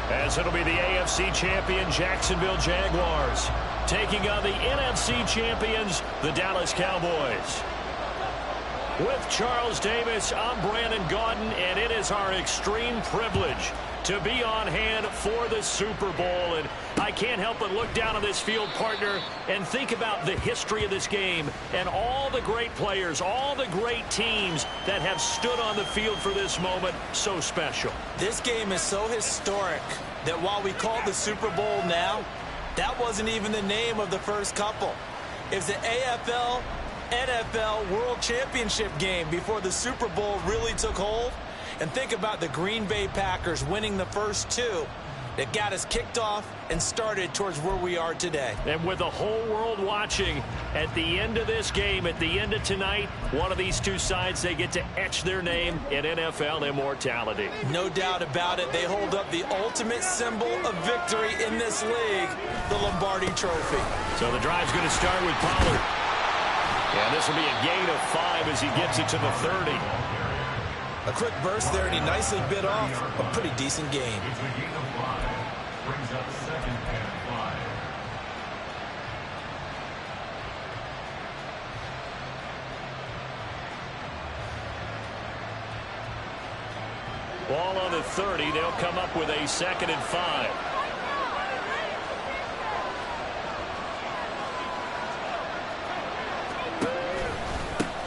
as it'll be the AFC champion Jacksonville Jaguars taking on the NFC champions, the Dallas Cowboys. With Charles Davis, I'm Brandon Gaudin, and it is our extreme privilege to be on hand for the Super Bowl. And I can't help but look down on this field, partner, and think about the history of this game and all the great players, all the great teams that have stood on the field for this moment. So special. This game is so historic that while we call it the Super Bowl now, that wasn't even the name of the first couple. It was the AFL NFL World Championship game before the Super Bowl really took hold. And think about the Green Bay Packers winning the first two that got us kicked off and started towards where we are today. And with the whole world watching, at the end of this game, at the end of tonight, one of these two sides, they get to etch their name in NFL immortality. No doubt about it. They hold up the ultimate symbol of victory in this league, the Lombardi Trophy. So the drive's going to start with Pollard. And this will be a gain of 5 as he gets it to the 30. A quick burst there, and he nicely bit off a pretty decent gain. Brings up second and 5. Ball on the 30. They'll come up with a second and 5.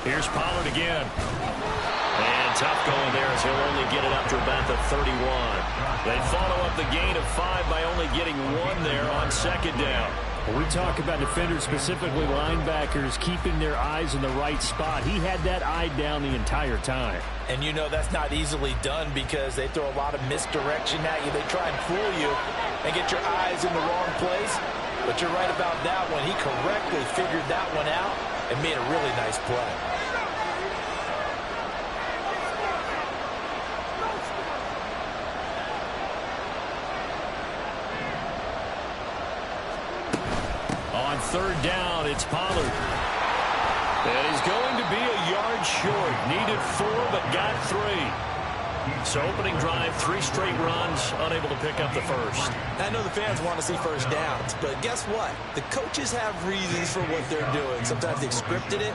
Here's Pollard again. And tough going there as he'll only get it up to about the 31. They follow up the gain of 5 by only getting 1 there on second down. When we talk about defenders, specifically linebackers, keeping their eyes in the right spot, he had that eye down the entire time. And you know that's not easily done because they throw a lot of misdirection at you. They try and fool you and get your eyes in the wrong place. But you're right about that one. He correctly figured that one out and made a really nice play. On third down, it's Pollard. And he's going to be a yard short. Needed 4, but got 3. So opening drive, 3 straight runs, unable to pick up the first. I know the fans want to see first downs, but guess what? The coaches have reasons for what they're doing. Sometimes they've scripted it,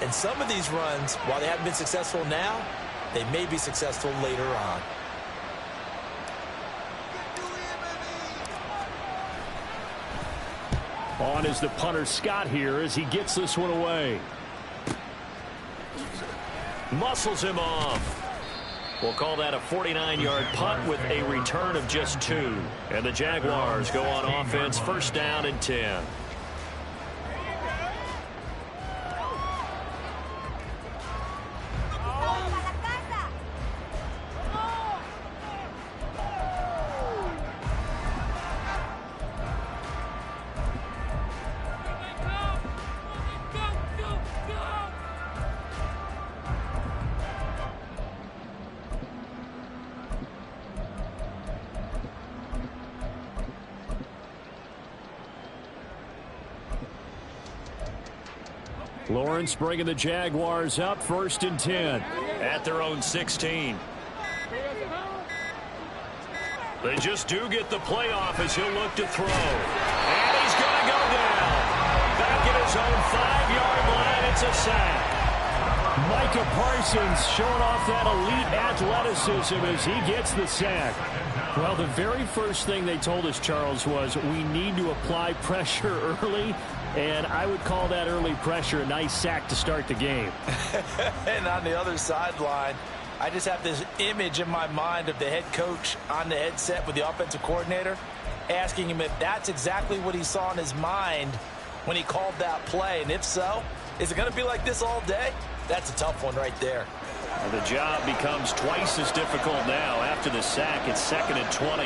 and some of these runs, while they haven't been successful now, they may be successful later on. On is the punter Scott here as he gets this one away. Muscles him off. We'll call that a 49-yard punt with a return of just 2. And the Jaguars go on offense, first down and 10. Lawrence bringing the Jaguars up, first and 10 at their own 16. They just do get the playoff as he'll look to throw. And he's going to go down. Back at his own 5-yard line, it's a sack. Micah Parsons showing off that elite athleticism as he gets the sack. Well, the very first thing they told us, Charles, was we need to apply pressure early, and I would call that early pressure a nice sack to start the game. And on the other sideline, I just have this image in my mind of the head coach on the headset with the offensive coordinator asking him if that's exactly what he saw in his mind when he called that play. And if so, is it going to be like this all day? That's a tough one right there. And the job becomes twice as difficult now. After the sack, it's second and 20.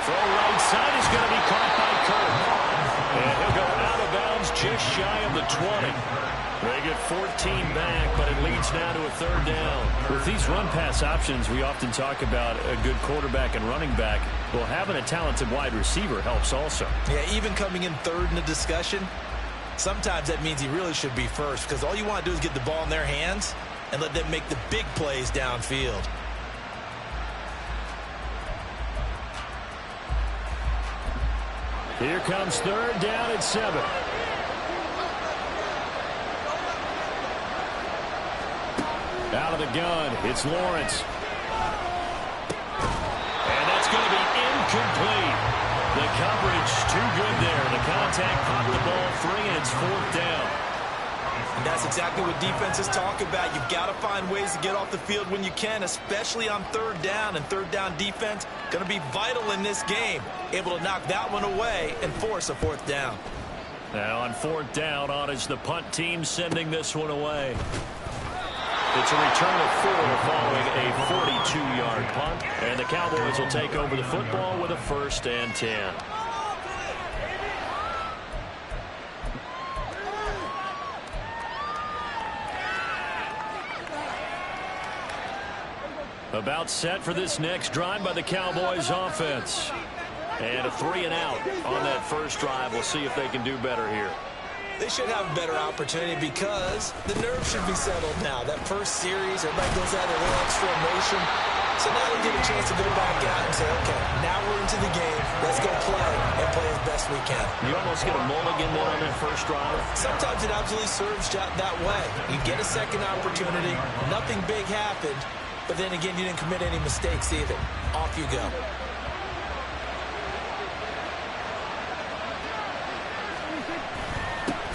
Throw right side is going to be caught by Kirk. And he'll go out of bounds just shy of the 20. They get 14 back, but it leads now to a third down. With these run-pass options, we often talk about a good quarterback and running back. Well, having a talented wide receiver helps also. Yeah, even coming in third in the discussion, Sometimes that means he really should be first because all you want to do is get the ball in their hands and let them make the big plays downfield. Here comes third down and 7. Out of the gun, it's Lawrence. And that's going to be incomplete. The coverage too good there. The contact popped the ball free, and it's 4th down. And that's exactly what defenses talk about. You've got to find ways to get off the field when you can, especially on 3rd down. And 3rd down defense going to be vital in this game. Able to knock that one away and force a 4th down. Now on 4th down, on is the punt team sending this one away. It's a return of 4 following a 42-yard punt. And the Cowboys will take over the football with a 1st and 10. About set for this next drive by the Cowboys offense. And a 3 and out on that first drive. We'll see if they can do better here. They should have a better opportunity because the nerves should be settled now. That first series, everybody goes out a little extra emotion. So now they get a chance to go back out and say, okay, now we're into the game. Let's go play and play as best we can. You almost get a mulligan there on that first drive. Sometimes it absolutely serves that way. You get a second opportunity. Nothing big happened. But then again, you didn't commit any mistakes either. Off you go.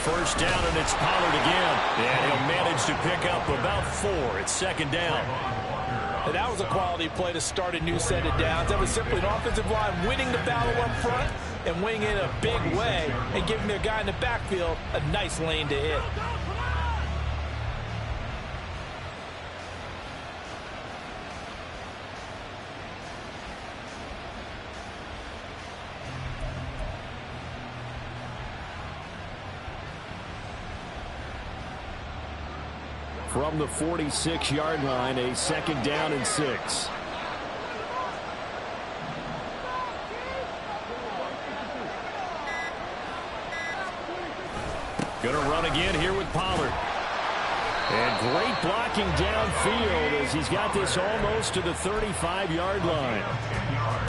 First down, and it's Pollard again. And he'll manage to pick up about 4. It's 2nd down. And that was a quality play to start a new set of downs. That was simply an offensive line winning the battle up front and winning it in a big way and giving their guy in the backfield a nice lane to hit. From the 46-yard line, a 2nd down and 6. Going to run again here with Pollard. And great blocking downfield as he's got this almost to the 35-yard line.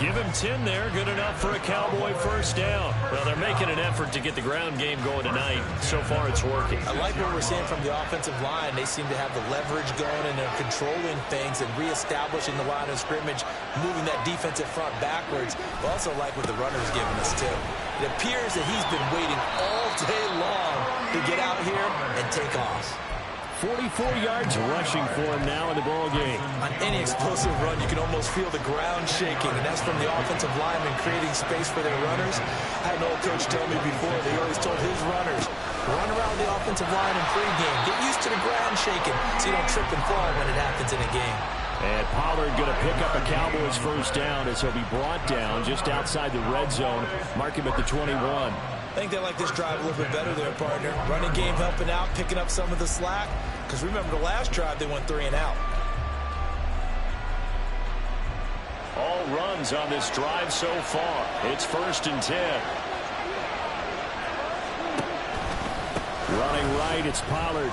Give him 10 there. Good enough for a Cowboy first down. Well, they're making an effort to get the ground game going tonight. So far, it's working. I like what we're seeing from the offensive line. They seem to have the leverage going, and they're controlling things and reestablishing the line of scrimmage, moving that defensive front backwards. I also like what the runner's giving us, too. It appears that he's been waiting all day long to get out here and take off. 44 yards rushing for him now in the ball game. On any explosive run, you can almost feel the ground shaking, and that's from the offensive linemen creating space for their runners. I had an old coach tell me before, they always told his runners, run around the offensive line in pregame. Get used to the ground shaking so you don't trip and fall when it happens in a game. And Pollard going to pick up a Cowboys first down as he'll be brought down just outside the red zone. Mark him at the 21. I think they like this drive a little bit better there, partner. Running game helping out, picking up some of the slack. Because remember the last drive, they went 3 and out. All runs on this drive so far. It's 1st and 10. Running right, it's Pollard.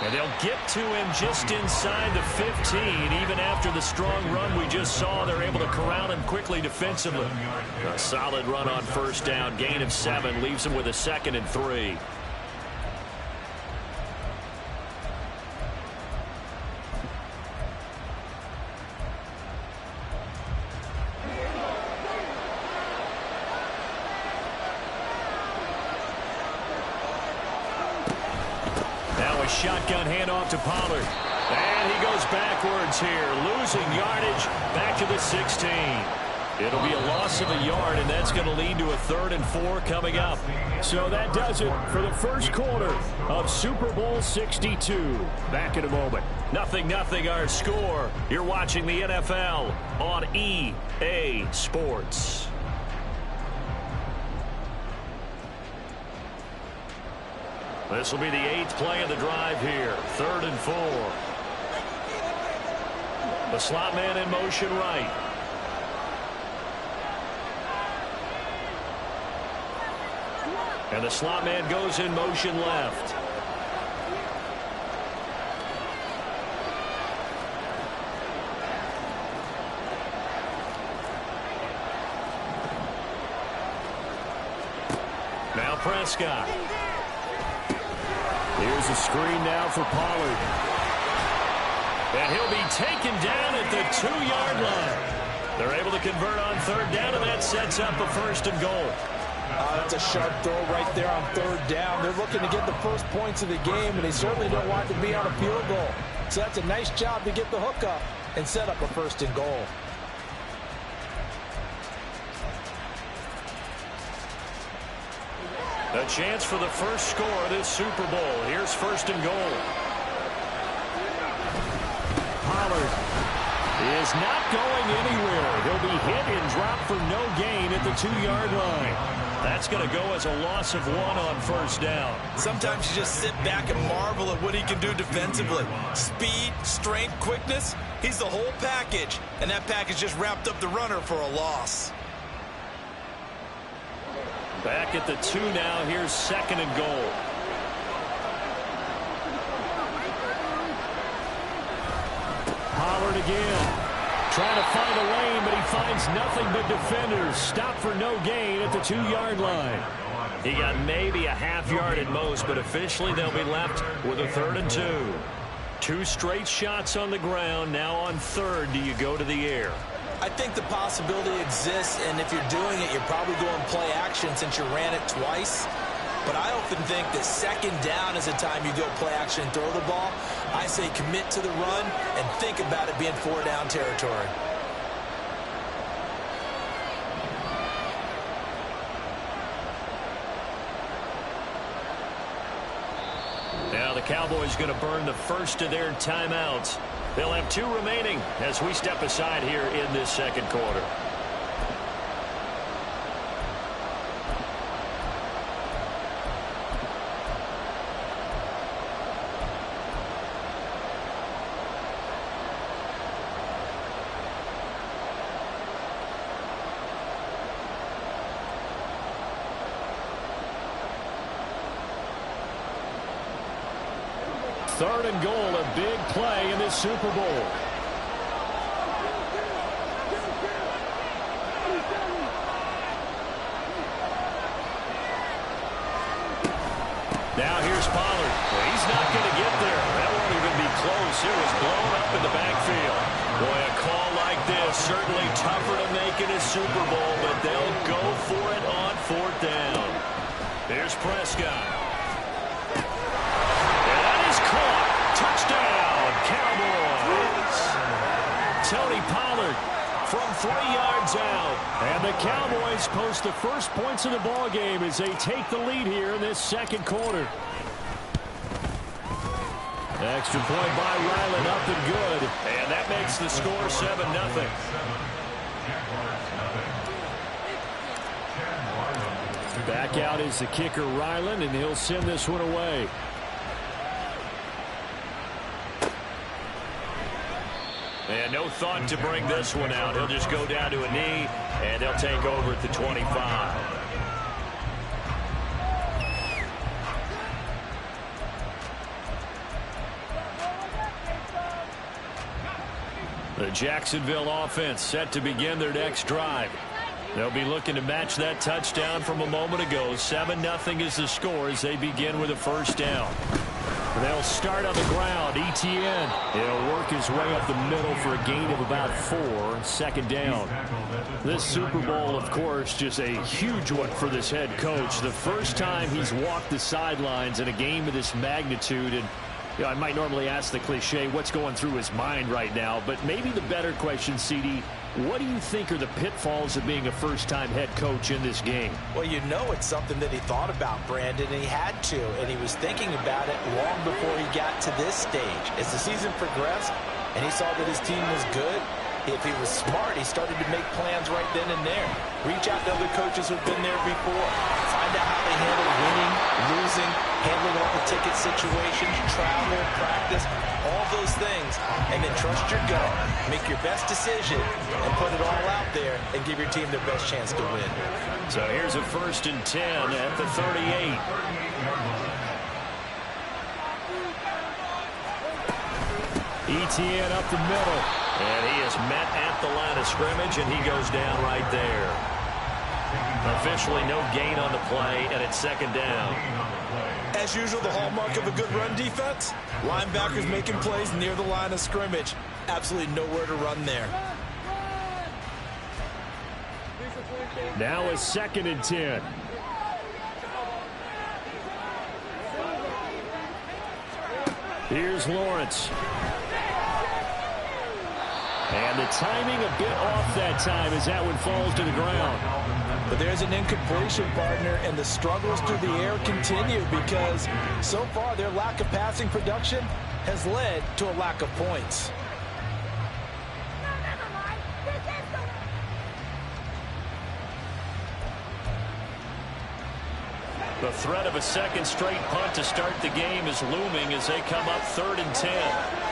And they'll get to him just inside the 15. Even after the strong run we just saw, they're able to corral him quickly defensively. A solid run on first down. Gain of 7 leaves him with a 2nd and 3. Shotgun handoff to Pollard. And he goes backwards here, losing yardage back to the 16. It'll be a loss of a yard, and that's going to lead to a 3rd and 4 coming up. So that does it for the first quarter of Super Bowl 62. Back in a moment. 0-0 our score. You're watching the NFL on EA Sports. This will be the 8th play of the drive here. 3rd and 4. The slot man in motion right. And the slot man goes in motion left. Now Prescott. Here's a screen now for Pollard. And he'll be taken down at the 2-yard line. They're able to convert on third down, and that sets up a 1st and goal. That's a sharp throw right there on third down. They're looking to get the first points of the game, and they certainly don't want to be on a field goal. So that's a nice job to get the hook up and set up a 1st and goal. A chance for the first score of this Super Bowl. Here's 1st and goal. Pollard is not going anywhere. He'll be hit and dropped for no gain at the 2-yard line. That's going to go as a loss of 1 on 1st down. Sometimes you just sit back and marvel at what he can do defensively. Speed, strength, quickness, he's the whole package. And that package just wrapped up the runner for a loss. Back at the 2 now. Here's 2nd and goal. Pollard again. Trying to find a lane, but he finds nothing but defenders. Stop for no gain at the 2-yard line. He got maybe a half yard at most, but officially they'll be left with a 3rd and 2. 2 straight shots on the ground. Now on 3rd, do you go to the air? I think the possibility exists, and if you're doing it, you're probably going play action since you ran it twice. But I often think that 2nd down is the time you go play action and throw the ball. I say commit to the run and think about it being 4-down territory. Now the Cowboys going to burn the first of their timeouts. They'll have 2 remaining as we step aside here in this 2nd quarter. Third and goal, a big play in this Super Bowl. Now here's Pollard. Well, he's not going to get there. That won't even be close. It was blown up in the backfield. Boy, a call like this, certainly tougher to make in a Super Bowl, but they'll go for it on 4th down. Here's Prescott. And that is caught. Touchdown, Cowboys. Tony Pollard from 3 yards out. And the Cowboys post the first points of the ball game as they take the lead here in this 2nd quarter. Extra point by Ryland, up and good. And that makes the score 7-0. Back out is the kicker, Ryland, and he'll send this one away. And no thought to bring this one out. He'll just go down to a knee, and they'll take over at the 25. The Jacksonville offense set to begin their next drive. They'll be looking to match that touchdown from a moment ago. 7-0 is the score as they begin with a 1st down. They'll start on the ground. Etienne. He'll work his way up the middle for a gain of about 4. 2nd down. This Super Bowl, of course, just a huge one for this head coach. The first time he's walked the sidelines in a game of this magnitude. And you know, I might normally ask the cliche, what's going through his mind right now? But maybe the better question, CD, what do you think are the pitfalls of being a first-time head coach in this game? Well, you know it's something that he thought about, Brandon, and he had to. And he was thinking about it long before he got to this stage. As the season progressed and he saw that his team was good, if he was smart, he started to make plans right then and there. Reach out to other coaches who've been there before. Find out how they handle winning, losing, handling all the ticket situations, travel, practice, all those things, and then trust your gut, make your best decision, and put it all out there and give your team their best chance to win. So here's a 1st and 10 at the 38. ETN up the middle. And he is met at the line of scrimmage, and he goes down right there. Officially no gain on the play, and it's 2nd down. As usual, the hallmark of a good run defense, linebackers making plays near the line of scrimmage. Absolutely nowhere to run there. Now a 2nd and 10. Here's Lawrence. And the timing a bit off that time as that one falls to the ground. But there's an incompletion, partner, and the struggles through the air continue because so far their lack of passing production has led to a lack of points. The threat of a 2nd straight punt to start the game is looming as they come up 3rd and 10.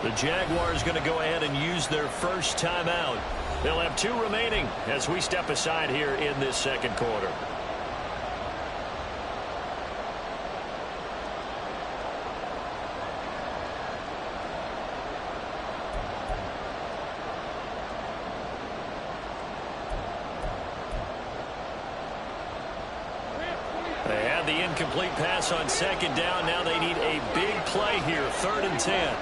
The Jaguars going to go ahead and use their first timeout. They'll have 2 remaining as we step aside here in this 2nd quarter. They had the incomplete pass on 2nd down. Now they need a big play here, 3rd and 10.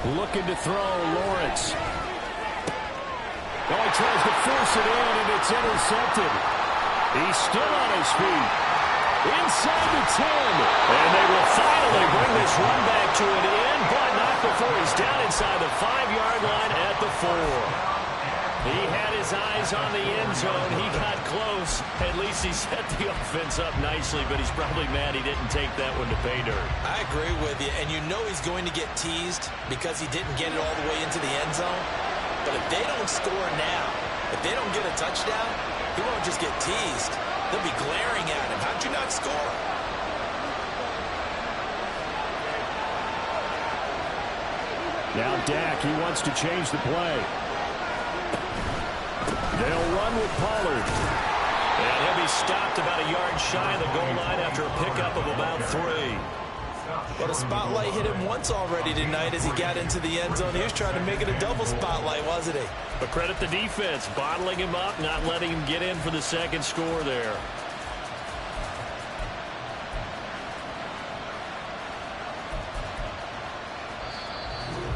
Looking to throw, Lawrence. Oh, he tries to force it in, and it's intercepted. He's still on his feet. Inside the 10. And they will finally bring this run back to an end, but not before he's down inside the 5-yard line at the 4. He had his eyes on the end zone. He got close. At least he set the offense up nicely, but he's probably mad he didn't take that one to pay dirt. I agree with you, and you know he's going to get teased because he didn't get it all the way into the end zone. But if they don't score now, if they don't get a touchdown, he won't just get teased. They'll be glaring at him. How'd you not score? Now Dak, he wants to change the play. They'll run with Pollard. And he'll be stopped about a yard shy of the goal line after a pickup of about 3. But a spotlight hit him once already tonight as he got into the end zone. He was trying to make it a double spotlight, wasn't he? But credit the defense, bottling him up, not letting him get in for the 2nd score there.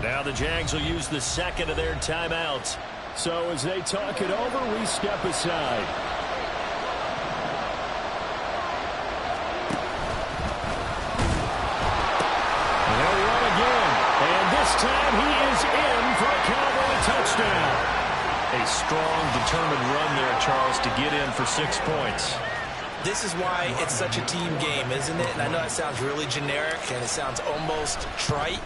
Now the Jags will use the 2nd of their timeouts. So as they talk it over, we step aside. They'll run again. And this time he is in for a Cowboy touchdown. A strong, determined run there, Charles, to get in for 6 points. This is why it's such a team game, isn't it? And I know that sounds really generic and it sounds almost trite.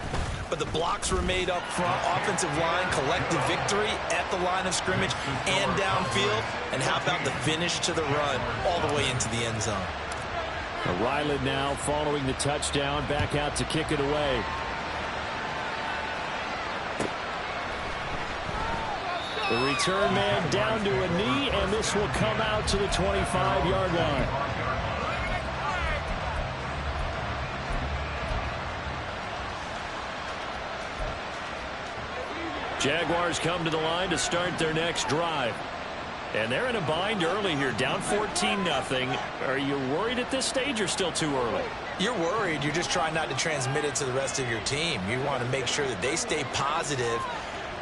But the blocks were made up front, offensive line, collective victory at the line of scrimmage and downfield. And how about the finish to the run all the way into the end zone? Ryland now following the touchdown, back out to kick it away. The return man down to a knee, and this will come out to the 25-yard line. Jaguars come to the line to start their next drive. And they're in a bind early here, down 14-0. Are you worried at this stage or still too early? You're worried. You're just trying not to transmit it to the rest of your team. You want to make sure that they stay positive.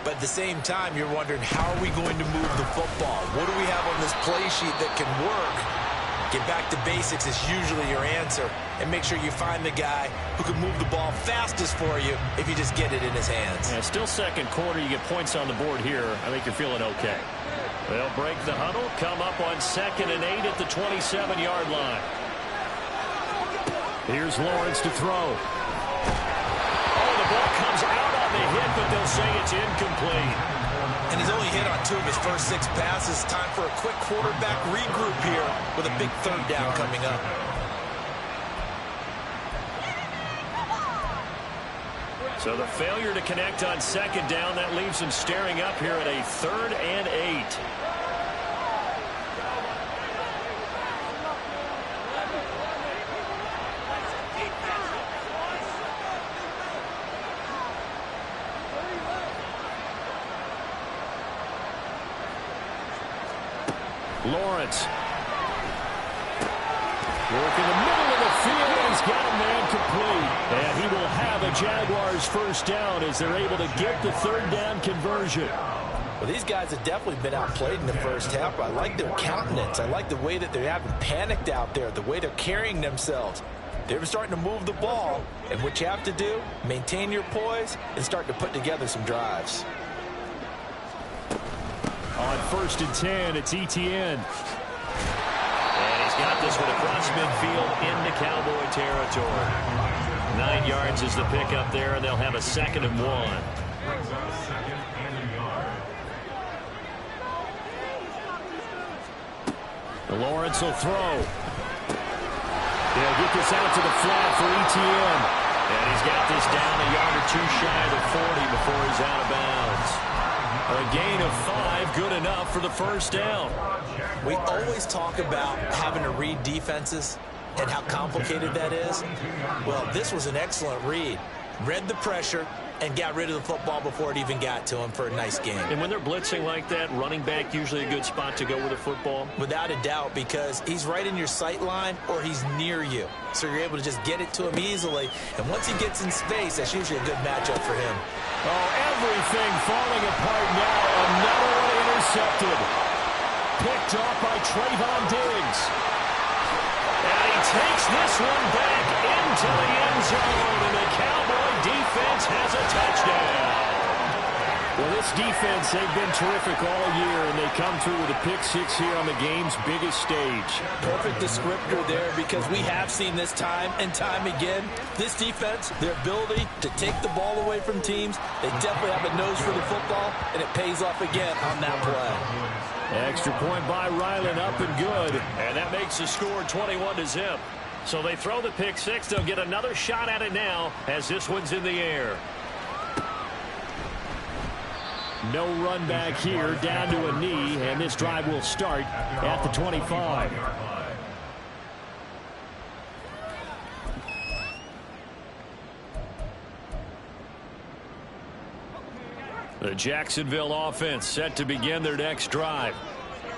But at the same time, you're wondering, how are we going to move the football? What do we have on this play sheet that can work Get back to basics is usually your answer, and make sure you find the guy who can move the ball fastest for you if you just get it in his hands. Yeah, still second quarter. You get points on the board here. I think you're feeling okay. They'll break the huddle, come up on 2nd and 8 at the 27-yard line. Here's Lawrence to throw. Oh, the ball comes out on the hit, but they'll say it's incomplete. And he's only hit on 2 of his first 6 passes. Time for a quick quarterback regroup here with a big 3rd down coming up. So the failure to connect on 2nd down, that leaves him staring up here at a 3rd and 8. Lawrence. Work in the middle of the field. He's got a man complete. And he will have a Jaguars first down as they're able to get the 3rd down conversion. Well, these guys have definitely been outplayed in the first half. I like their countenance. I like the way that they haven't panicked out there, the way they're carrying themselves. They're starting to move the ball. And what you have to do, maintain your poise and start to put together some drives. On 1st and 10, it's Etienne. And he's got this one across midfield into Cowboy territory. 9 yards is the pickup there, and they'll have a 2nd and 1. Brings up 2nd and a yard. Lawrence will throw. They'll get this out to the flat for Etienne. And he's got this down a yard or 2 shy of the 40 before he's out of bounds. A gain of 5, good enough for the first down. We always talk about having to read defenses and how complicated that is. Well, this was an excellent read. Read the pressure and got rid of the football before it even got to him for a nice game. And when they're blitzing like that, running back usually a good spot to go with the football? Without a doubt, because he's right in your sight line or he's near you. So you're able to just get it to him easily. And once he gets in space, that's usually a good matchup for him. Oh, everything falling apart now. Another one intercepted. Picked off by Trayvon Diggs. And he takes this one back into the end zone, and the Cowboy defense has a touchdown. Well, this defense, they've been terrific all year, and they come through with a pick 6 here on the game's biggest stage. Perfect descriptor there, because we have seen this time and time again. This defense, their ability to take the ball away from teams, they definitely have a nose for the football, and it pays off again on that play. Extra point by Ryland, up and good. And that makes the score 21-0. So they throw the pick 6. They'll get another shot at it now as this one's in the air. No run back here, down to a knee, and this drive will start at the 25. The Jacksonville offense set to begin their next drive.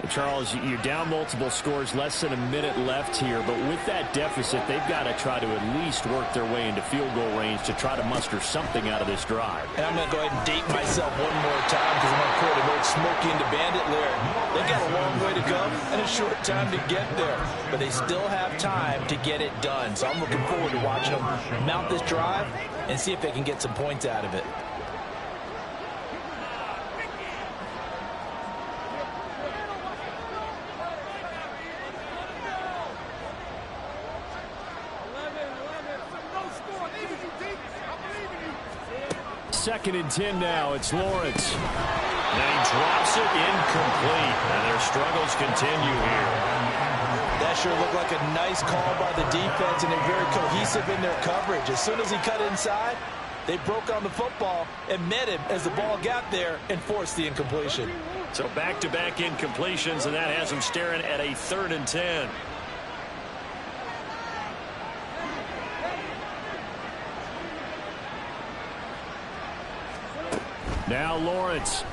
Charles, you're down multiple scores, less than a minute left here, but with that deficit, they've got to try to at least work their way into field goal range to try to muster something out of this drive. And I'm going to go ahead and date myself one more time because I'm going to quote an old Smokey and the Bandit lyric. They got a long way to go and a short time to get there, but they still have time to get it done. So I'm looking forward to watching them mount this drive and see if they can get some points out of it. Second and 10 now. It's Lawrence. And he drops it incomplete. And their struggles continue here. That sure looked like a nice call by the defense, and they're very cohesive in their coverage. As soon as he cut inside, they broke on the football and met him as the ball got there and forced the incompletion. So back-to-back incompletions, and that has him staring at a 3rd and 10. Now Lawrence.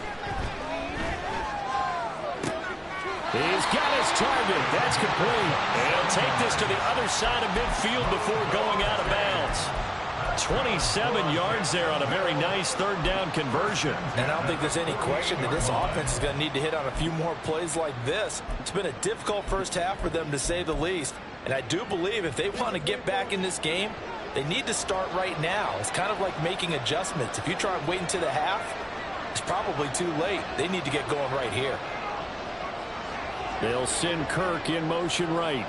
He's got his target. That's complete. And he'll take this to the other side of midfield before going out of bounds. 27 yards there on a very nice third down conversion. And I don't think there's any question that this offense is going to need to hit on a few more plays like this. It's been a difficult first half for them, to say the least. And I do believe if they want to get back in this game, they need to start right now. It's kind of like making adjustments. If you try and wait until the half, it's probably too late. They need to get going right here. They'll send Kirk in motion right.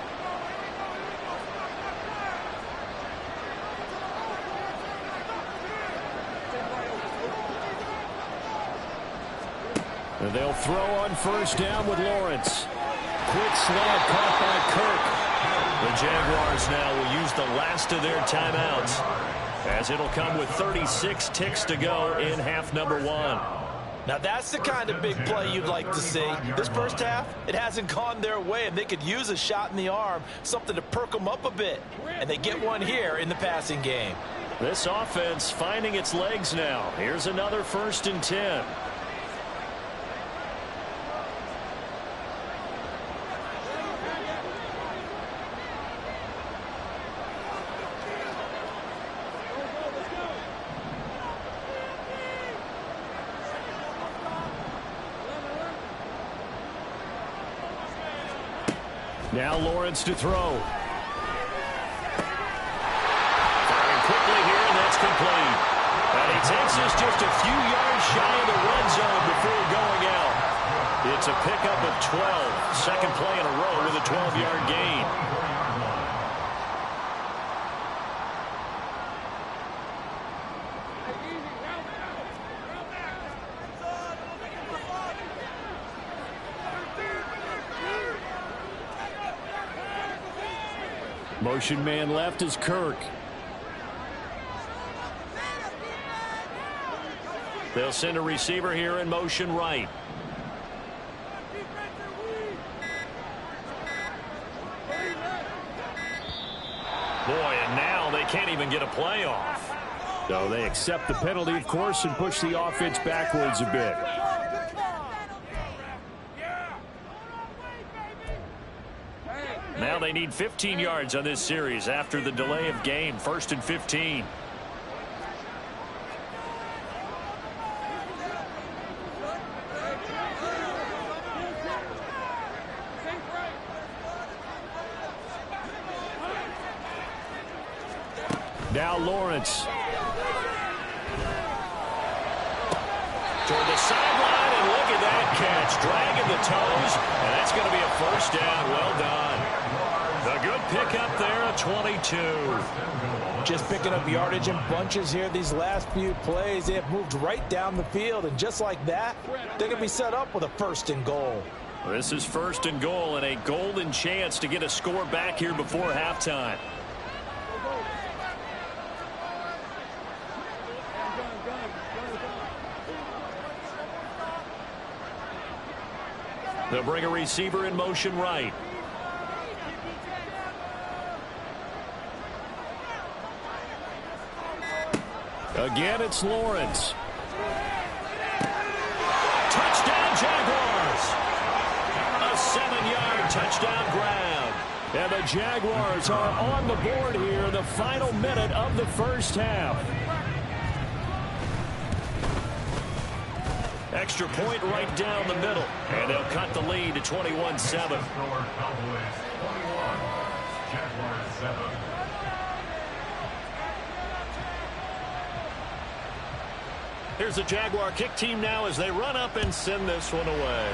And they'll throw on first down with Lawrence. Quick slant caught by Kirk. The Jaguars now will use the last of their timeouts, as it'll come with 36 ticks to go in half number 1. Now that's the kind of big play you'd like to see. This first half, it hasn't gone their way, and they could use a shot in the arm, something to perk them up a bit. And they get one here in the passing game. This offense finding its legs now. Here's another 1st and 10. Now Lawrence to throw. Firing quickly here, and that's complete. And he takes us just a few yards shy of the red zone before going out. It's a pickup of 12. Second play in a row with a 12-yard gain. Motion man left is Kirk. They'll send a receiver here in motion right. Boy, and now they can't even get a play off. So they accept the penalty, of course, and push the offense backwards a bit. Now they need 15 yards on this series after the delay of game. 1st and 15. Now Lawrence. Toward the sideline, and look at that catch. Dragging the toes, and that's going to be a 1st down. Well done. The good pickup there at 22. Just picking up yardage in bunches here these last few plays. They have moved right down the field, and just like that, they're going to be set up with a 1st and goal. This is 1st and goal, and a golden chance to get a score back here before halftime. They'll bring a receiver in motion right. Again, it's Lawrence. Touchdown, Jaguars. A 7-yard touchdown grab. And the Jaguars are on the board here in the final minute of the first half. Extra point right down the middle. And they'll cut the lead to 21-7. Here's the Jaguar kick team now as they run up and send this one away.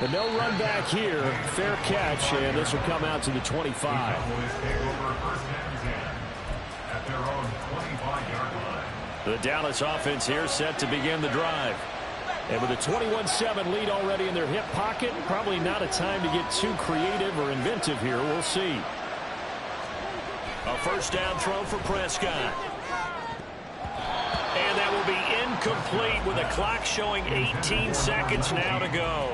But no run back here. Fair catch, and this will come out to the 25. The Dallas offense here set to begin the drive. And with a 21-7 lead already in their hip pocket, probably not a time to get too creative or inventive here. We'll see. A 1st down throw for Prescott. And that will be incomplete with the clock showing 18 seconds now to go.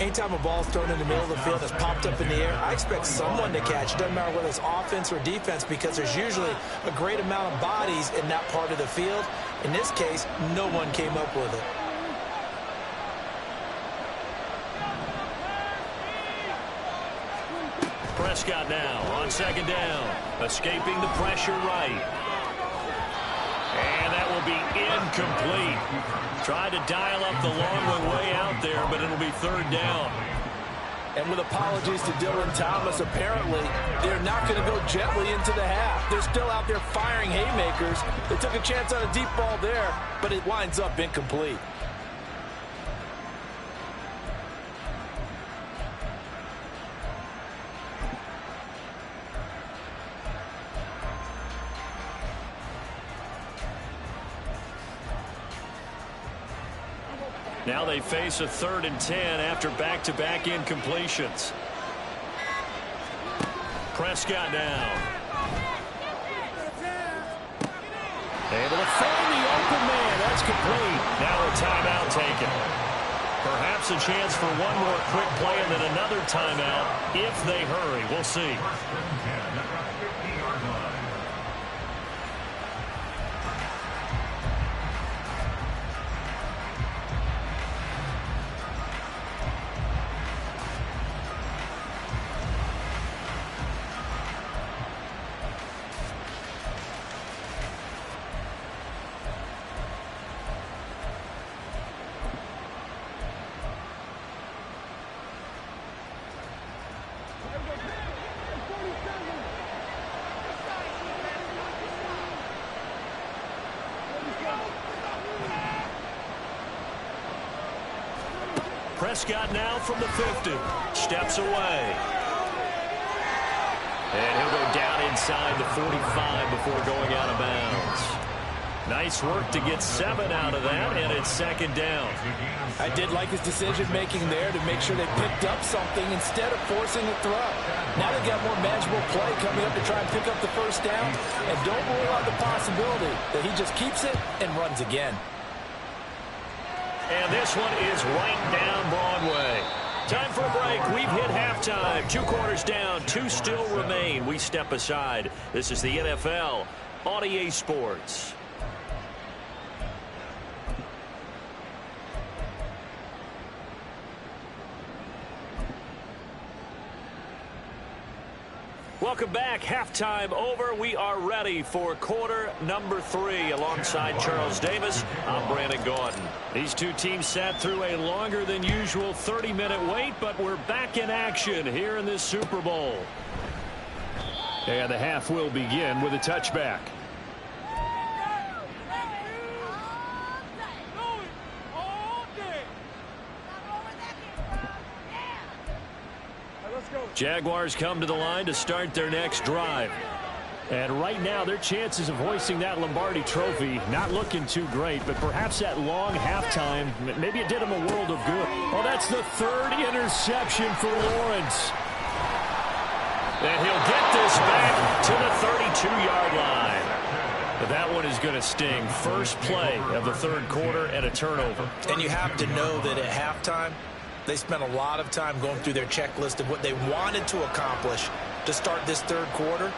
Anytime a ball's thrown in the middle of the field that's popped up in the air, I expect someone to catch. It doesn't matter whether it's offense or defense, because there's usually a great amount of bodies in that part of the field. In this case, no one came up with it. Prescott now on second down. Escaping the pressure right. And that will be incomplete. Tried to dial up the long one way out there, but it'll be third down. And with apologies to Dylan Thomas, apparently they're not going to go gently into the half. They're still out there firing haymakers. They took a chance on a deep ball there, but it winds up incomplete. Now they face a 3rd and 10 after back-to-back incompletions. Prescott now. Able to find the open man. That's complete. Now a timeout taken. Perhaps a chance for one more quick play and then another timeout if they hurry. We'll see. Prescott now from the 50. Steps away. And he'll go down inside the 45 before going out of bounds. Nice work to get 7 out of that, and it's second down. I did like his decision-making there to make sure they picked up something instead of forcing a throw. Now they've got more manageable play coming up to try and pick up the first down, and don't rule out the possibility that he just keeps it and runs again. And this one is right down Broadway. Time for a break. We've hit halftime. 2 quarters down. 2 still remain. We step aside. This is the NFL on EA Sports. Welcome back. Halftime over. We are ready for quarter number 3. Alongside Charles Davis, I'm Brandon Gaudin. These two teams sat through a longer than usual 30-minute wait, but we're back in action here in this Super Bowl. And the half will begin with a touchback. Jaguars come to the line to start their next drive. And right now, their chances of hoisting that Lombardi trophy not looking too great, but perhaps that long halftime, maybe it did them a world of good. Well, that's the 3rd interception for Lawrence. And he'll get this back to the 32-yard line. But that one is going to sting. First play of the 3rd quarter and a turnover. And you have to know that at halftime, they spent a lot of time going through their checklist of what they wanted to accomplish to start this 3rd quarter.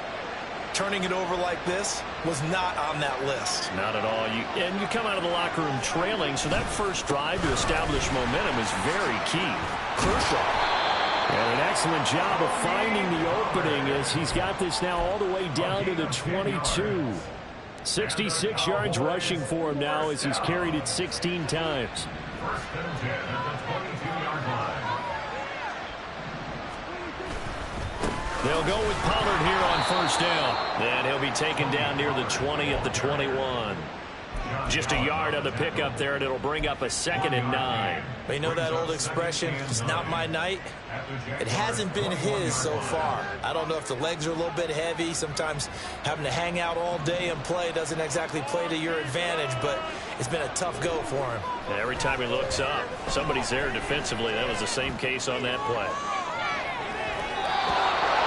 Turning it over like this was not on that list. Not at all. And you come out of the locker room trailing, so that first drive to establish momentum is very key. Crucial. And an excellent job of finding the opening as he's got this now all the way down to the 22. 66 yards rushing for him now as he's carried it 16 times. First and 10 at the 22-yard line. They'll go with Pollard here on first down. And he'll be taken down near the 20 at the 21. Just a yard on the pickup there, and it'll bring up a 2nd and 9. You know that old expression, it's not my night? It hasn't been his so far. I don't know if the legs are a little bit heavy. Sometimes having to hang out all day and play doesn't exactly play to your advantage, but it's been a tough go for him. And every time he looks up, somebody's there defensively. That was the same case on that play.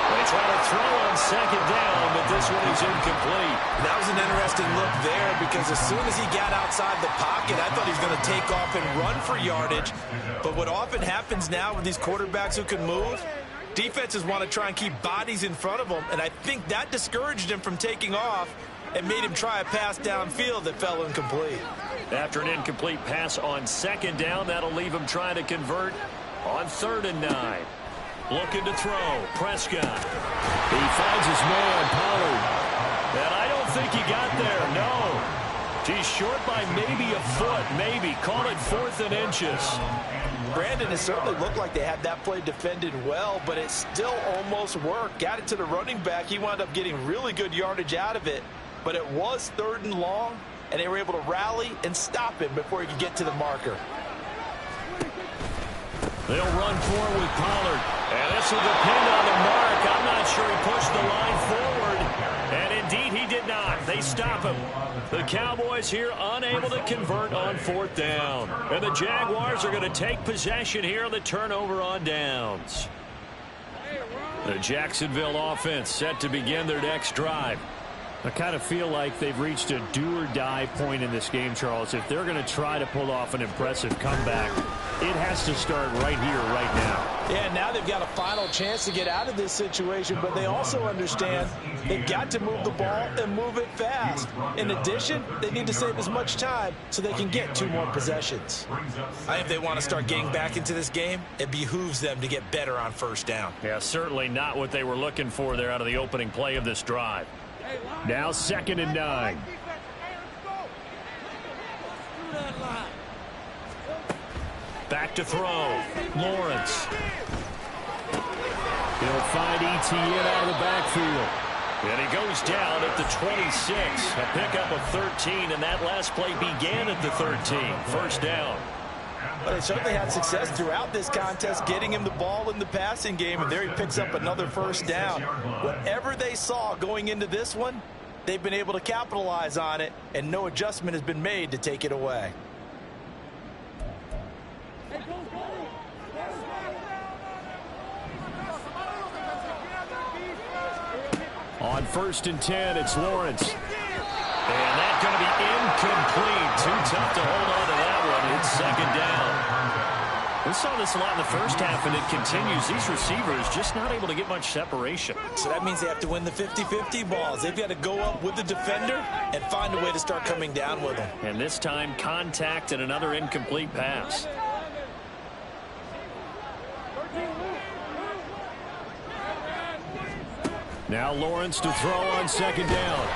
They try to throw on 2nd down, but this one is incomplete. That was an interesting look there because as soon as he got outside the pocket, I thought he was going to take off and run for yardage. But what often happens now with these quarterbacks who can move, defenses want to try and keep bodies in front of them, and I think that discouraged him from taking off and made him try a pass downfield that fell incomplete. After an incomplete pass on 2nd down, that'll leave him trying to convert on 3rd and 9. Looking to throw. Prescott. He finds his man, Pollard. And I don't think he got there, no. He's short by maybe a foot, maybe. Call it 4th and inches. Brandon, it certainly looked like they had that play defended well, but it still almost worked. Got it to the running back. He wound up getting really good yardage out of it, but it was 3rd and long, and they were able to rally and stop him before he could get to the marker. They'll run forward with Pollard. And this will depend on the mark. I'm not sure he pushed the line forward. And indeed, he did not. They stop him. The Cowboys here unable to convert on 4th down. And the Jaguars are going to take possession here on the turnover on downs. The Jacksonville offense set to begin their next drive. I kind of feel like they've reached a do-or-die point in this game, Charles. If they're going to try to pull off an impressive comeback, it has to start right here, right now. Yeah, now they've got a final chance to get out of this situation, but they also understand they've got to move the ball and move it fast. In addition, they need to save as much time so they can get 2 more possessions. I think if they want to start getting back into this game, it behooves them to get better on 1st down. Yeah, certainly not what they were looking for there out of the opening play of this drive. Now 2nd and 9. Back to throw. Lawrence. He'll find ETN out of the backfield. And he goes down at the 26. A pickup of 13, and that last play began at the 13. 1st down. But they certainly had success throughout this contest getting him the ball in the passing game, and there he picks up another 1st down. Whatever they saw going into this one, they've been able to capitalize on it, and no adjustment has been made to take it away. On 1st and 10, it's Lawrence. And that's going to be incomplete. Too tough to hold on to that one. It's 2nd down. We saw this a lot in the first half, and it continues. These receivers just not able to get much separation. So that means they have to win the 50-50 balls. They've got to go up with the defender and find a way to start coming down with them. And this time, contact and another incomplete pass. Now Lawrence to throw on 2nd down.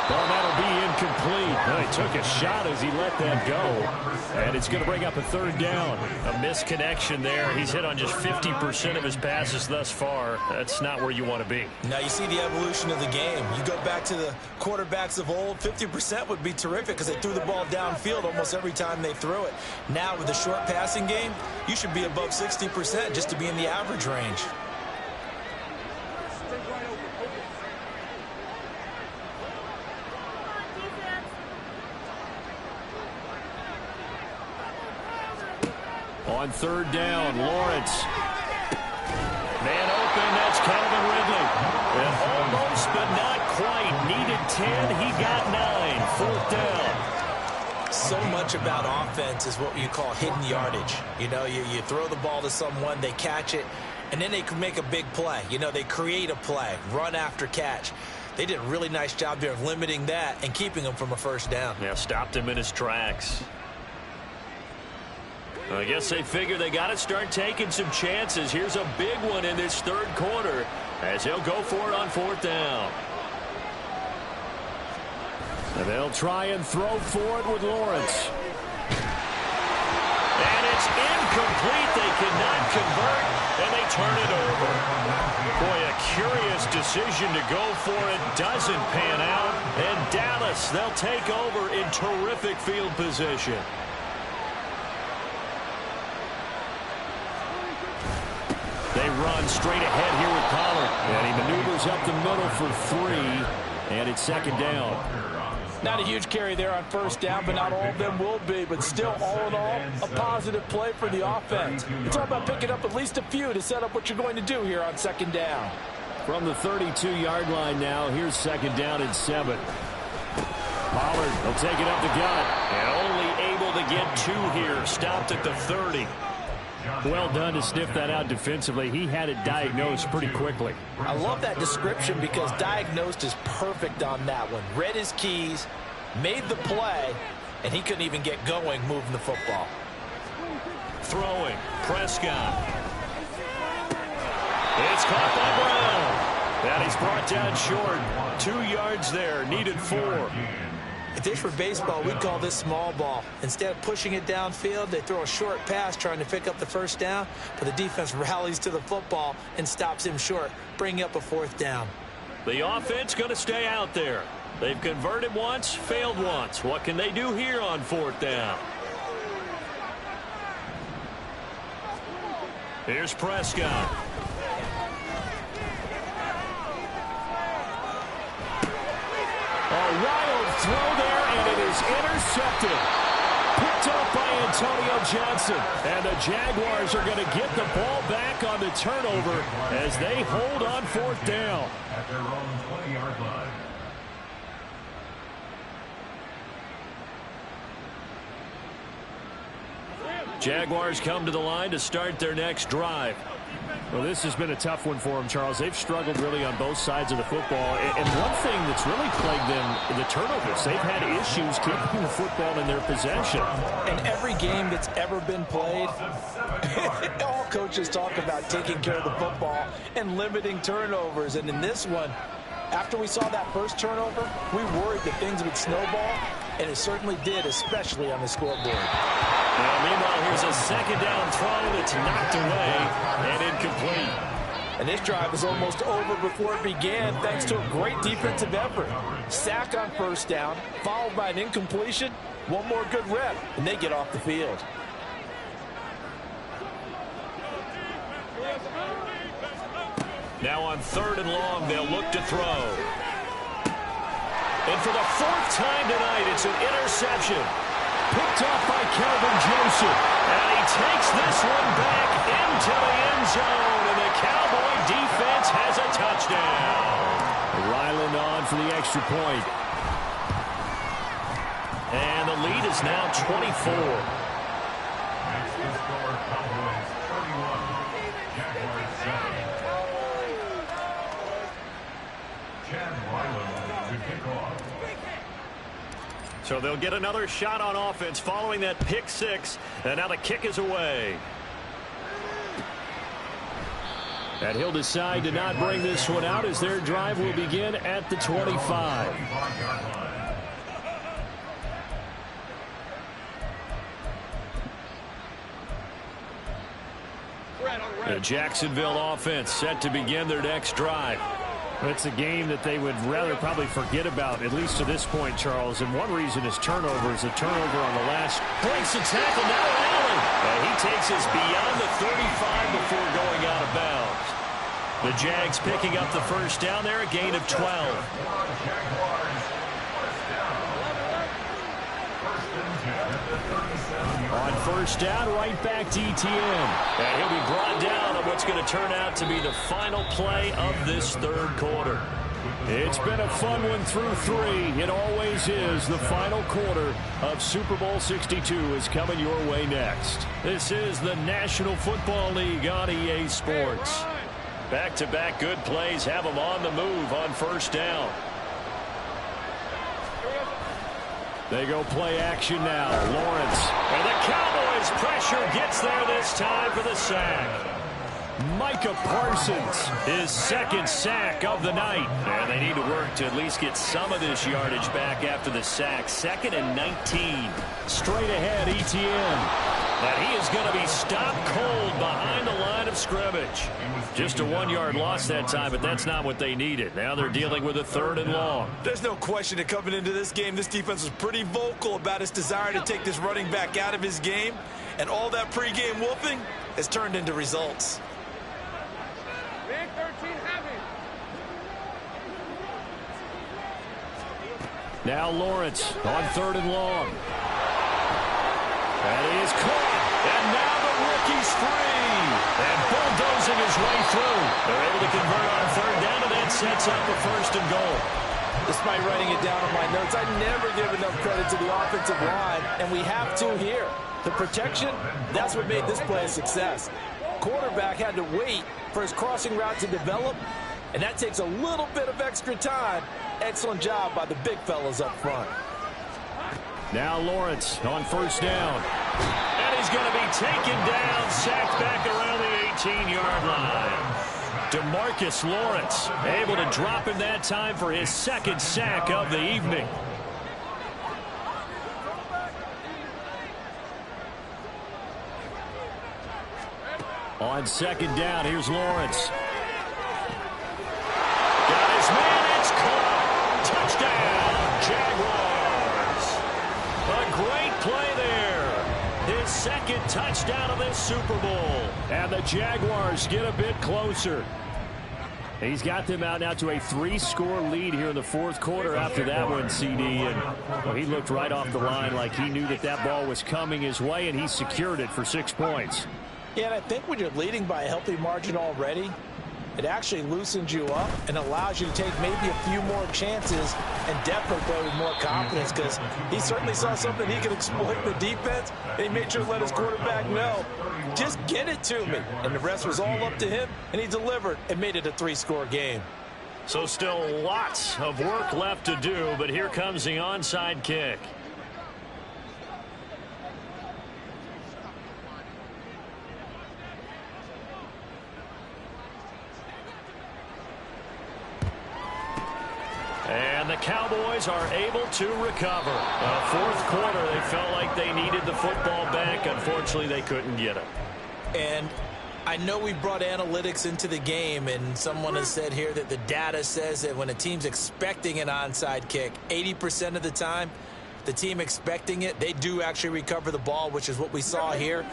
Well, that'll be incomplete. Well, he took a shot as he let that go. And it's going to bring up a 3rd down. A misconnection there. He's hit on just 50% of his passes thus far. That's not where you want to be. Now you see the evolution of the game. You go back to the quarterbacks of old, 50% would be terrific because they threw the ball downfield almost every time they threw it. Now with the short passing game, you should be above 60% just to be in the average range. On 3rd down, Lawrence. Man open, that's Calvin Ridley. And almost, but not quite. Needed 10, he got 9. 4th down. So much about offense is what you call hidden yardage. You know, you throw the ball to someone, they catch it, and then they can make a big play. You know, they create a play, run after catch. They did a really nice job there of limiting that and keeping him from a 1st down. Yeah, stopped him in his tracks. I guess they figure they got to start taking some chances. Here's a big one in this 3rd quarter as he'll go for it on 4th down. And they'll try and throw for it with Lawrence. And it's incomplete. They cannot convert, and they turn it over. Boy, a curious decision to go for it. Doesn't pan out. And Dallas, they'll take over in terrific field position. They run straight ahead here with Pollard. And he maneuvers up the middle for 3. And it's 2nd down. Not a huge carry there on 1st down, but not all of them will be. But still, all in all, a positive play for the offense. It's all about picking up at least a few to set up what you're going to do here on 2nd down. From the 32-yard line now, here's 2nd down and 7. Pollard will take it up the gut. And only able to get 2 here. Stopped at the 30. Well done to sniff that out defensively. He had it diagnosed pretty quickly. I love that description because diagnosed is perfect on that one. Read his keys, made the play, and he couldn't even get going moving the football. Throwing. Prescott. It's caught by Brown. And he's brought down short. 2 yards there, needed 4. If this were baseball, we'd call this small ball. Instead of pushing it downfield, they throw a short pass trying to pick up the first down, but the defense rallies to the football and stops him short, bringing up a 4th down. The offense going to stay out there. They've converted once, failed once. What can they do here on 4th down? Here's Prescott. A wild throw there, and it is intercepted. Picked up by Antonio Johnson. And the Jaguars are going to get the ball back on the turnover as they hold on 4th down. At their own 20-yard line. Jaguars come to the line to start their next drive. Well, this has been a tough one for them, Charles. They've struggled really on both sides of the football. And one thing that's really plagued them, the turnovers. They've had issues keeping the football in their possession. In every game that's ever been played, all coaches talk about taking care of the football and limiting turnovers. And in this one, after we saw that first turnover, we worried that things would snowball, and it certainly did, especially on the scoreboard. Now, meanwhile, here's a 2nd down throw that's knocked away and incomplete. And this drive is almost over before it began thanks to a great defensive effort. Sack on 1st down, followed by an incompletion. One more good rep, and they get off the field. Now on 3rd and long, they'll look to throw. And for the 4th time tonight, it's an interception. Picked off by Calvin Joseph. And he takes this one back into the end zone. And the Cowboy defense has a touchdown. Ryland on for the extra point. And the lead is now 24. Next to score, Cowboys 31, Jaguars 7. Chad Ryland to kick off. So they'll get another shot on offense following that pick 6. And now the kick is away. And he'll decide to not bring this one out as their drive will begin at the 25. The Jacksonville offense set to begin their next drive. It's a game that they would rather probably forget about, at least to this point, Charles. And one reason is turnovers. A turnover on the last. Breaks a tackle, now Allen. And he takes us beyond the 35 before going out of bounds. The Jags picking up the 1st down there, a gain of 12. On 1st down, right back to ETN. And he'll be brought down on what's going to turn out to be the final play of this 3rd quarter. It's been a fun one through 3. It always is. The final quarter of Super Bowl 62 is coming your way next. This is the National Football League on EA Sports. Back-to-back good plays have them on the move on 1st down. They go play action now. Lawrence. And the Cowboys pressure gets there this time for the sack. Micah Parsons. His 2nd sack of the night. And they need to work to at least get some of this yardage back after the sack. 2nd and 19. Straight ahead, ETN. And he is going to be stopped cold behind the line of scrimmage. Just a 1-yard loss that time, but that's not what they needed. Now they're dealing with a 3rd and long. There's no question that coming into this game, this defense was pretty vocal about its desire to take this running back out of his game. And all that pregame wolfing has turned into results. Now Lawrence on 3rd and long. And he is caught. And now the rookie's free. And bulldozing his way through. They're able to convert on 3rd down, and that sets up a 1st and goal. Despite writing it down on my notes, I never give enough credit to the offensive line, and we have to here. The protection, that's what made this play a success. Quarterback had to wait for his crossing route to develop, and that takes a little bit of extra time. Excellent job by the big fellas up front. Now Lawrence on 1st down. And he's going to be taken down, sacked back around the 18-yard line. DeMarcus Lawrence able to drop him that time for his second sack of the evening. On second down, here's Lawrence. Got his man, it's caught. Touchdown, Jaguars. A great play there. His second touchdown of this Super Bowl. And the Jaguars get a bit closer. He's got them out now to a 3-score lead here in the fourth quarter after that one, CD. And well, he looked right off the line like he knew that that ball was coming his way, and he secured it for 6 points. Yeah, and I think when you're leading by a healthy margin already, it actually loosens you up and allows you to take maybe a few more chances and definitely play with more confidence, because he certainly saw something he could exploit in the defense, and he made sure to let his quarterback know, just get it to me. And the rest was all up to him, and he delivered and made it a 3-score game. So still lots of work left to do, but here comes the onside kick. And the Cowboys are able to recover. Fourth quarter, they felt like they needed the football back. Unfortunately, they couldn't get it. And I know we brought analytics into the game, and someone has said here that the data says that when a team's expecting an onside kick, 80% of the time, the team expecting it, they do actually recover the ball, which is what we saw here.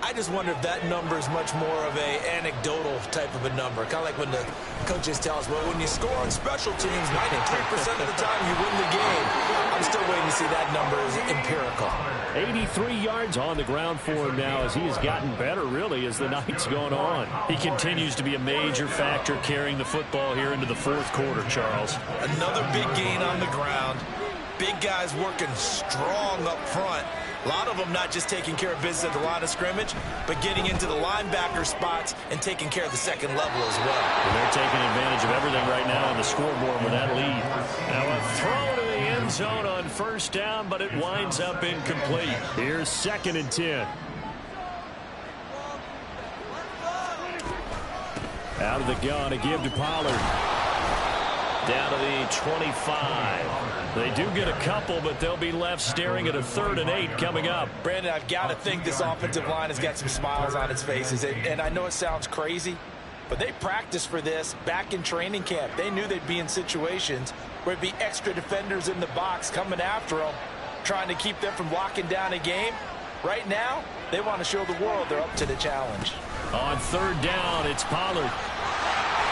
I just wonder if that number is much more of a anecdotal type of a number. Kind of like when the coaches tell us, well, when you score on special teams, 93% of the time you win the game. I'm still waiting to see that number is empirical. 83 yards on the ground for him now as he has gotten better, really, as the night's gone on. He continues to be a major factor carrying the football here into the fourth quarter, Charles. Another big gain on the ground. Big guys working strong up front. A lot of them not just taking care of business at the line of scrimmage, but getting into the linebacker spots and taking care of the second level as well. And they're taking advantage of everything right now on the scoreboard with that lead. Now a throw to the end zone on first down, but it winds up incomplete. Here's 2nd and 10. Out of the gun, a give to Pollard. Down to the 25. They do get a couple, but they'll be left staring at a 3rd and 8 coming up. Brandon, I've got to think this offensive line has got some smiles on its faces. And I know it sounds crazy, but they practiced for this back in training camp. They knew they'd be in situations where it'd be extra defenders in the box coming after them, trying to keep them from locking down a game. Right now, they want to show the world they're up to the challenge. On 3rd down, it's Pollard.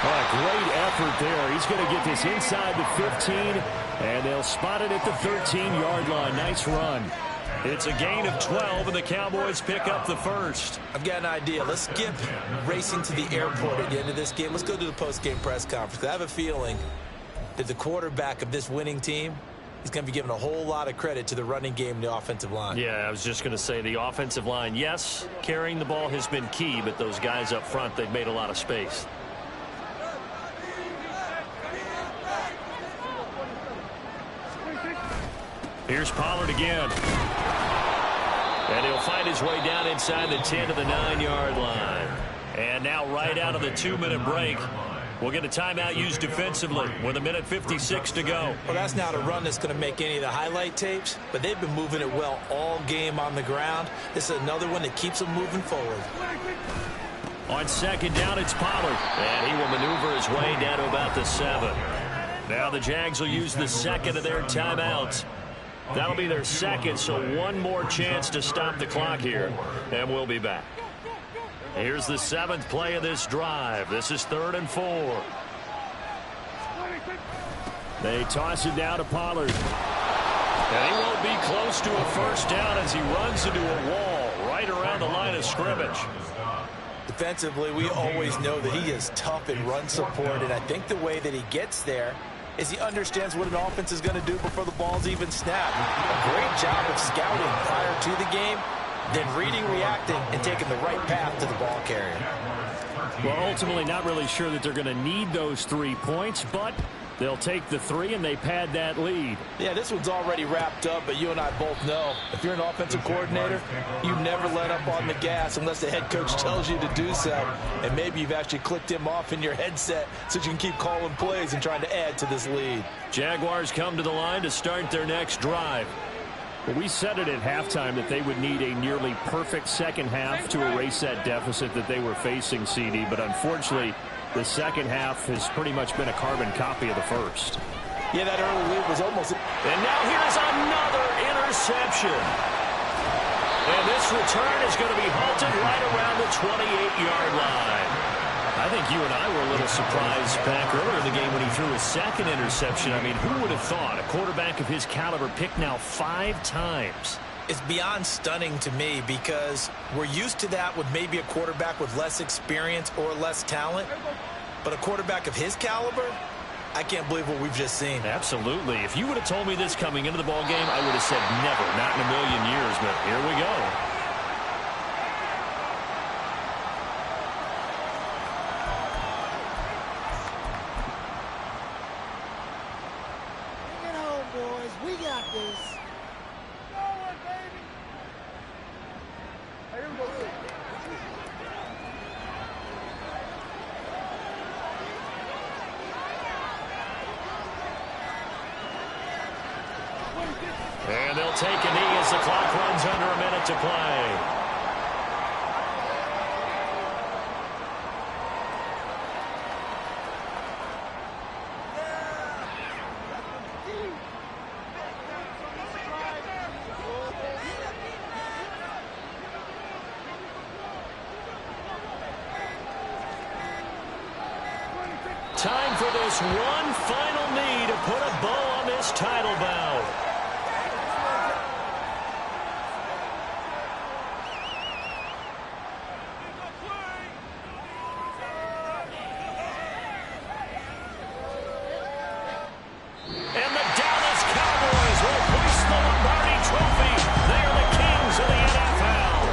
Oh, great effort there. He's going to get this inside the 15, and they'll spot it at the 13-yard line. Nice run. It's a gain of 12, and the Cowboys pick up the first. I've got an idea. Let's skip racing to the airport at the end of this game. Let's go to the post-game press conference. I have a feeling that the quarterback of this winning team is going to be giving a whole lot of credit to the running game and the offensive line. Yeah, I was just going to say the offensive line, yes, carrying the ball has been key, but those guys up front, they've made a lot of space. Here's Pollard again. And he'll find his way down inside the 10 to the 9-yard line. And now right out of the 2-minute break, we'll get a timeout used defensively with 1:56 to go. Well, that's not a run that's going to make any of the highlight tapes, but they've been moving it well all game on the ground. This is another one that keeps them moving forward. On 2nd down, it's Pollard. And he will maneuver his way down to about the 7. Now the Jags will use the 2nd of their timeouts. That'll be their 2nd, so one more chance to stop the clock here, and we'll be back. Here's the 7th play of this drive. This is 3rd and 4. They toss it down to Pollard. And he won't be close to a first down as he runs into a wall right around the line of scrimmage. Defensively, we always know that he is tough in run support, and I think the way that he gets there is he understands what an offense is going to do before the ball's even snapped. A great job of scouting prior to the game, then reading, reacting, and taking the right path to the ball carrier. Well, ultimately not really sure that they're going to need those 3 points, but They'll take the 3, and they pad that lead. Yeah, this one's already wrapped up, but you and I both know if you're an offensive coordinator, you never let up on the gas unless the head coach tells you to do so. And maybe you've actually clicked him off in your headset so you can keep calling plays and trying to add to this lead. Jaguars come to the line to start their next drive. Well, we said it at halftime that they would need a nearly perfect second half to erase that deficit that they were facing, CD. But unfortunately, the second half has pretty much been a carbon copy of the first. Yeah, that early lead was almost... And now here's another interception. And this return is going to be halted right around the 28-yard line. I think you and I were a little surprised back earlier in the game when he threw his second interception. I mean, who would have thought a quarterback of his caliber picked now 5 times? It's beyond stunning to me because we're used to that with maybe a quarterback with less experience or less talent. But a quarterback of his caliber, I can't believe what we've just seen. Absolutely. If you would have told me this coming into the ballgame, I would have said never, not in a million years. But here we go. Bring it home, boys. We got this. And they'll take a knee as the clock runs under a minute to play. Time for this one final knee to put a bow on this title bout. And the Dallas Cowboys will hoist the Lombardi Trophy. They are the kings of the NFL.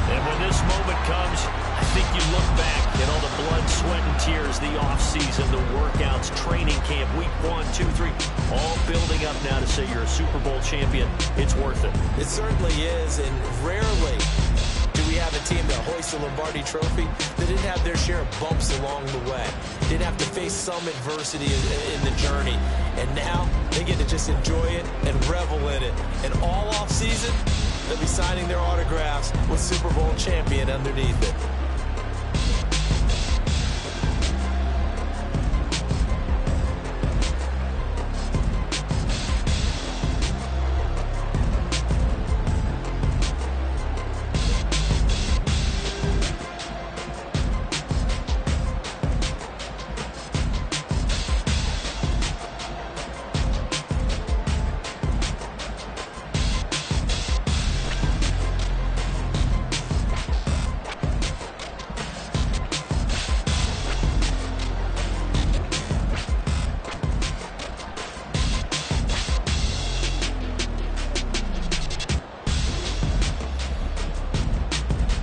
And when this moment comes, I think you look back at all the blood, sweat, and tears, the offseason, the workouts, training camp, week 1, 2, 3, all building up now to say you're a Super Bowl champion. It's worth it. It certainly is, and rarely do we have a team that hoists the Lombardi Trophy that didn't have their share of bumps along the way. Didn't have to face some adversity in the journey. And now they get to just enjoy it and revel in it. And all offseason, they'll be signing their autographs with Super Bowl champion underneath it.